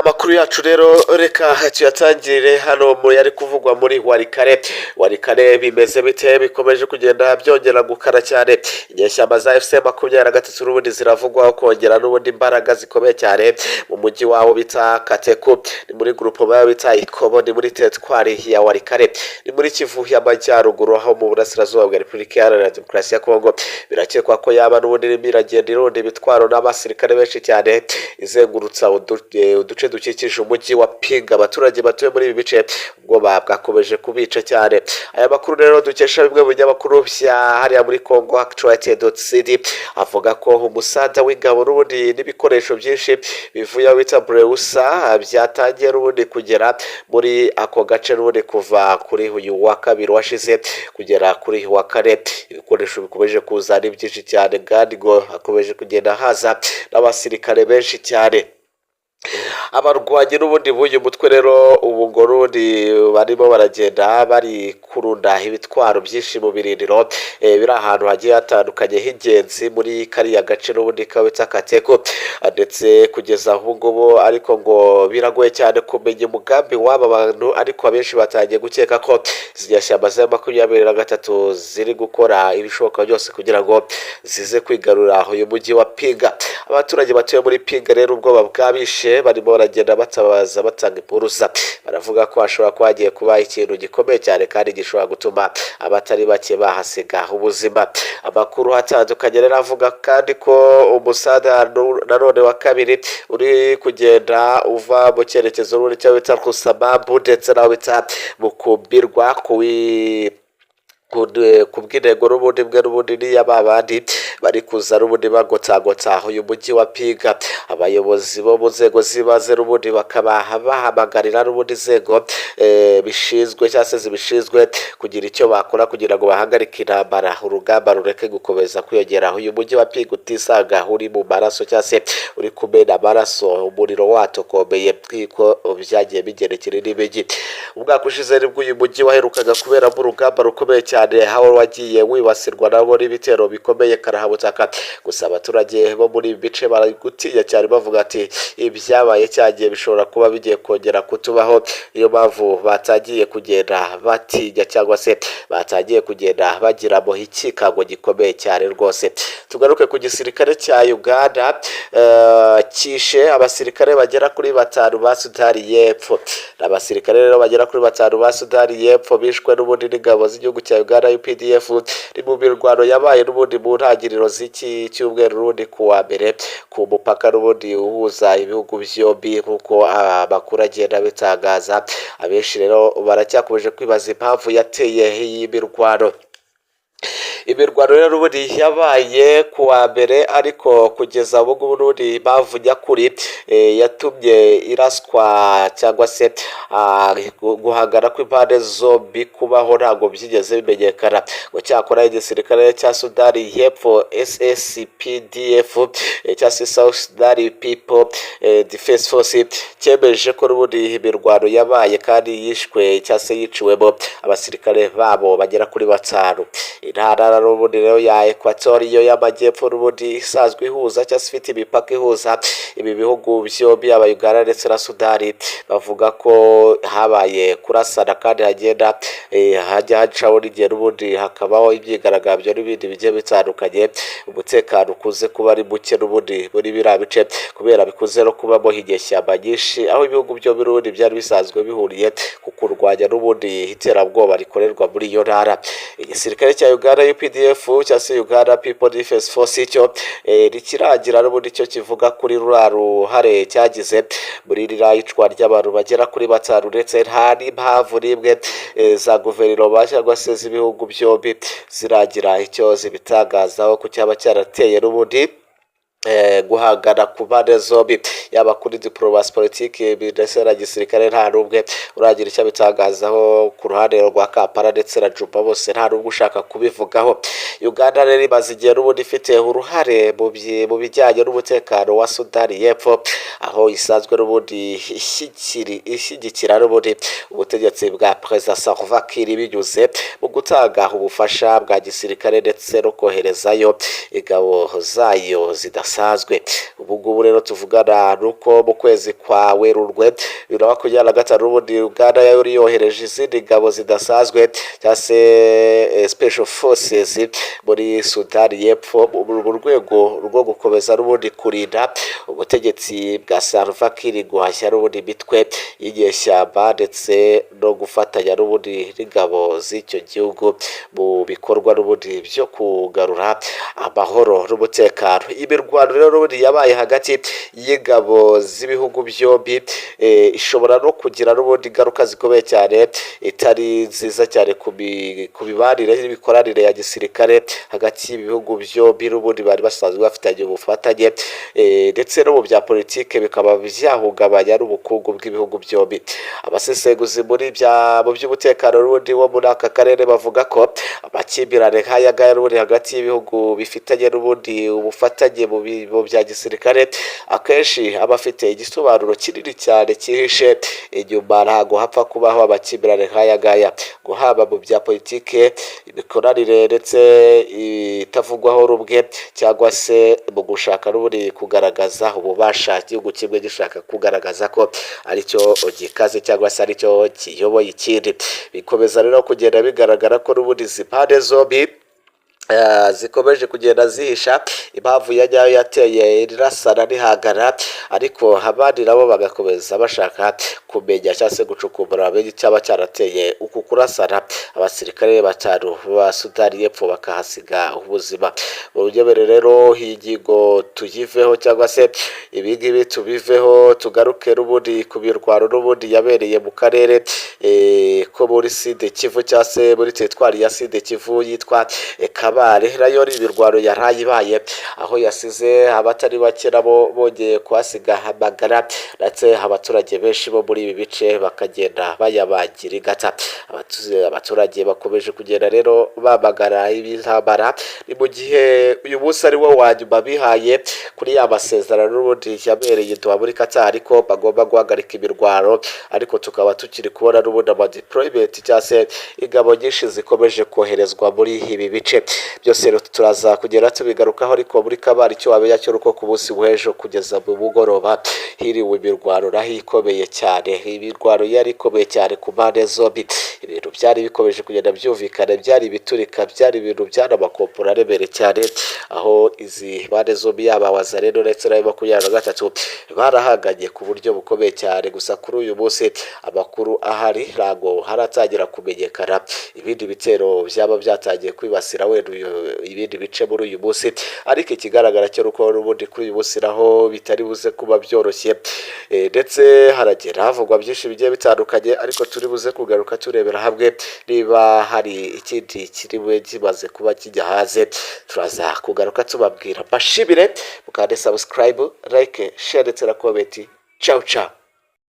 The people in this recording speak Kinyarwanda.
amakuru yacu rero reka tuyatangirire hano mu yari kuvugwa muri warikare bimeze bite bikomeje kugenda byongera gukara cyane. Inyeshyamba za FC 23 n'ubundi ziravugwaho kongera n'ubundi imbaraga zikomeye cyane mu mujyi waho bita Kateku, ni muri groupe bayo bita Ikobo, ni muri territoire ya Warikare, ni muri Kivu y'Amajyaruguru aho mu burasirazuba bwa Repubulika Iharanira Demokarasi ya Kongo. Birakekwa ko yaba n'ubundi iragenda ironda ibitwaro n'abasirikare benshi cyane izengurutsa uduce dukikije umujyi wa Pinga. Abaturage batuye muri ibi bice ubwo bwakomeje kubica cyane. Aya makuru rero dukesha bimwe mu binyamakuru bya hariya muri Congo Actualite.cd avuga ko umusada w'ingabo n'ubundi n'ibikoresho byinshi bivuye aho bita Breusa byatangiye n'ubundi kugera muri ako gace n'ubundi kuva kuri uyu wa kabiri washize kugera kuri uyu wa kane. Ibikoresho bikomeje kuzana byinshi cyane kandi ngo hakomeje kugenda haza n'abasirikare benshi cyane. Abarwanyi n'ubundi b'uyu mutwe rero ubu ngo rundi barimo baragenda bari kurunda ibitwaro byinshi mu birindiro biri ahantu hagiye hatandukanye h'ingenzi muri kariya gace n'ubundi kabita Kateko, ndetse kugeza ubu ngubu ariko ngo biragoye cyane kumenya umugambi w'aba bantu, ariko abenshi batangiye gukeka ko izi nyeshyamba za 23 ziri gukora ibishoboka byose kugira ngo zize kwigarurira uyu mujyi wa Pinga. Abaturage batuye muri Pinga rero ubwoba bwabishe barimo baragenda batabaza batanga impuruza, baravuga ko hashobora kuba hagiye kuba ikintu gikomeye cyane kandi gishobora gutuma abatari bake bahasiga ubuzima. Amakuru atandukanye rero avuga kandi ko umusada nanone wa kabiri uri kugenda uva mu cyerekezo runini cyo bita Kusababu ndetse naho bita Mukumbirwa kubw'intego n'ubundi ni y'ababandi bari kuza n'ubundi bagotagota uyu mujyi wa Pinga. Abayobozi bo mu nzego zibaze n'ubundi bakaba bahamagarira n'ubundi nzego bishinzwe cyangwa se zibishinzwe kugira icyo bakora kugira ngo bahagarike intambara, urugamba rureke gukomeza kwiyongera. Uyu mujyi wa Pinga utisanga uri mu maraso cyangwa se uri kumena amaraso, umuriro watokomeye twiko byagiye bigerekera n'imijyi. Umwaka ushize nibwo uyu mujyi waherukaga kuberamo urugamba rukomeye cyane aho wagiye wibasirwa nabo n'ibitero bikomeye karahabutaka. Gusa abaturage bo muri ibi bice bari gutinya cyane bavuga ati ibyabaye cyagiye bishobora kuba bigiye kongera kutubaho, niyo mpamvu batangiye kugenda batinya cyangwa se batangiye kugenda bagira mu ikikango gikomeye cyane rwose. Tugaruke ku gisirikare cya Uganda kishe abasirikare bagera kuri 5 ba Sudani y'Epfo. Abasirikare rero bagera kuri 5 ba Sudani y'Epfo bishwe n'ubundi n'ingabo z'igihugu cya Uganda UPDF ni mu mirwano yabaye n'ubundi mu ntangiriro z'iki cyumweru rundi kuwa mbere ku mupaka n'ubundi uhuza ibihugu byombi nk'uko amakuru agenda bitangaza. Abenshi rero baracyakomeje kwibaza impamvu yateye iyi mirwano. Imirwano rero n'ubundi yabaye kuwa mbere, ariko kugeza ubu ngubu n'ubundi impamvu nyakuri yatumye iraswa cyangwa se guhangana kw'impande zombi kubaho ntabwo byigeze bimenyekana. Ngo cyakora igisirikare cya Sudani y'Epfo SSPDF cyangwa se South Sudan People Defense Force cyemeje ko n'ubundi imirwano yabaye kandi yishwe cyangwa se yiciwemo abasirikare babo bagera kuri 5. Intara n'ubundi rero ya Equatoriyo y'Amajyepfo n'ubundi isanzwe ihuza cyangwa se ifite imipaka ihuza ibi bihugu byombi aba Uganda ndetse na Sudani, bavuga ko habaye kurasana kandi hagenda hajya hacaho n'igihe n'ubundi hakabaho ibyigaragambyo n'ibindi bigiye bitandukanye. Umutekano ukuze kuba ari muke n'ubundi muri biriya bice kubera bikuze no kubamo inyeshyamba nyinshi, aho ibihugu byombi n'ubundi byari bisanzwe bihuriye ku kurwanya n'ubundi iterabwoba rikorerwa muri iyo ntara. Igisirikare cya Uganda UPDF cyangwa se Uganda People Defense Force cyo rikiragira n'ubundi cyo kivuga kuri rura ruhare cyagize muri ririya icwa ry'abantu bagera kuri 5, ndetse nta n'impamvu n'imwe za guverinoma cyangwa se z'ibihugu byombi ziragira icyo zibitangazaho ku cyaba cyarateye n'ubundi guhangana ku mpande zombi, yaba kuri diplomasi politiki ndetse na gisirikare. Nta n'umwe uragira icyo bitangazaho ku ruhande rwa Kampala ndetse na Juba, bose nta n'umwe ushaka kubivugaho. Uganda rero imaze igihe n'ubundi ifite uruhare mu bijyanye n'umutekano wa Sudani y'Epfo, aho isanzwe n'ubundi ishyigikira n'ubundi ubutegetsi bwa Perezida Salva Kiir binyuze mu gutanga ubufasha bwa gisirikare ndetse no koherezayo ingabo zayo zidasa bidasanzwe. Ubu ngubu rero tuvugana nuko mu kwezi kwa Werurwe 2025 n'ubundi Uganda yari yohereje izindi ngabo zidasanzwe cyangwa se special forces muri Sudani y'Epfo mu rwego rwo gukomeza n'ubundi kurinda ubutegetsi bwa Salva Kiir, guhashya n'ubundi mitwe y'inyeshyamba ndetse no gufatanya n'ubundi n'ingabo z'icyo gihugu mu bikorwa n'ubundi byo kugarura amahoro n'umutekano. Imirwano rero n'ubundi yabaye hagati y'ingabo z'ibihugu byombi ishobora no kugira n'ubundi ingaruka zikomeye cyane, itari nziza cyane ku mibanire n'imikoranire ya gisirikare hagati y'ibihugu byombi n'ubundi bari basanzwe bafitanye ubufatanye, ndetse no mu bya politike bikaba byahungabanya n'ubukungu bw'ibihugu byombi. Abasesenguzi mu by'umutekano n'ubundi wo muri aka karere bavuga ko amakimbirane nk'aya ngaya n'ubundi hagati y'ibihugu bifitanye n'ubundi ubufatanye mu bya gisirikare akenshi aba afite igisobanuro kinini cyane cyihishe inyuma. Ntabwo hapfa kubaho amakimbirane nk'aya ngaya, ngo haba mu bya politike, imikoranire ndetse itavugwaho rumwe, cyangwa se mu gushaka n'ubundi kugaragaza ububasha igihugu kimwe gishaka kugaragaza ko aricyo gikaze cyangwa se aricyo kiyoboye ikindi. Bikomeza rero kugenda bigaragara ko n'ubundi izi mpande zombi zikomeje kugenda zihisha impamvu ya nyayo yateye irasana n'ihangana, ariko abandi nabo bagakomeza bashaka kumenya cyangwa se gucukumbura bamenye icyaba cyarateye uku kurasana. Abasirikare 5 ba Sudani y'Epfo bakahasiga ubuzima. Mu rugebere rero ingingo tuyiveho cyangwa se ibingibi tubiveho, tugaruke n'ubundi ku mirwano n'ubundi yabereye mu karere ko muri Sud Kivu cyangwa se muri teritwari ya Sud Kivu yitwa Kabare. Nayo ni imirwano yaraye ibaye aho yasize abatari bake nabo bongeye kuhasiga amagara, ndetse abaturage benshi bo muri ibi bice bakagenda bayabagira ingata. Abaturage bakomeje kugenda rero bamagana ibintambara, ni mu gihe uyu munsi ari wo wa nyuma bihaye kuri ya masezerano n'ubundi yabereye Doha muri Qatar, ariko bagomba guhagarika imirwano. Ariko tukaba tukiri kubona n'ubundi amadeployment cyangwa se ingabo nyinshi zikomeje koherezwa muri ibi bice. Byose turaza kugera tubigarukaho, ariko muri Kabare icyo wabenya cyo uko ku munsi w'ejo kugeza mu mugoroba hiriwe imirwano naho ikomeye cyane. Imirwano yari ikomeye cyane ku mpande zombi, ibintu byari bikomeje kugenda byumvikana, byari biturika, byari ibintu byana amakompora aremereye cyane, aho izi mpande zombi yaba Wazalendo ndetse na M23 barahanganye ku buryo bukomeye cyane. Gusa kuri uyu munsi amakuru ahari ntabwo haratangira kumenyekana ibindi bitero byaba byatangiye kwibasira wenda ibindi bice muri uyu munsi, ariko ikigaragara cyo uko n'ubundi kuri uyu munsi naho bitari buze kuba byoroshye, ndetse haragera havugwa byinshi bigiye bitandukanye, ariko turi buze kugaruka turebera hamwe niba hari ikindi kiriwe kimaze kuba kijya hanze. Turaza kugaruka tubabwira. Bashimire mukande subscribe, like, share ndetse na comment. Ciao ciao.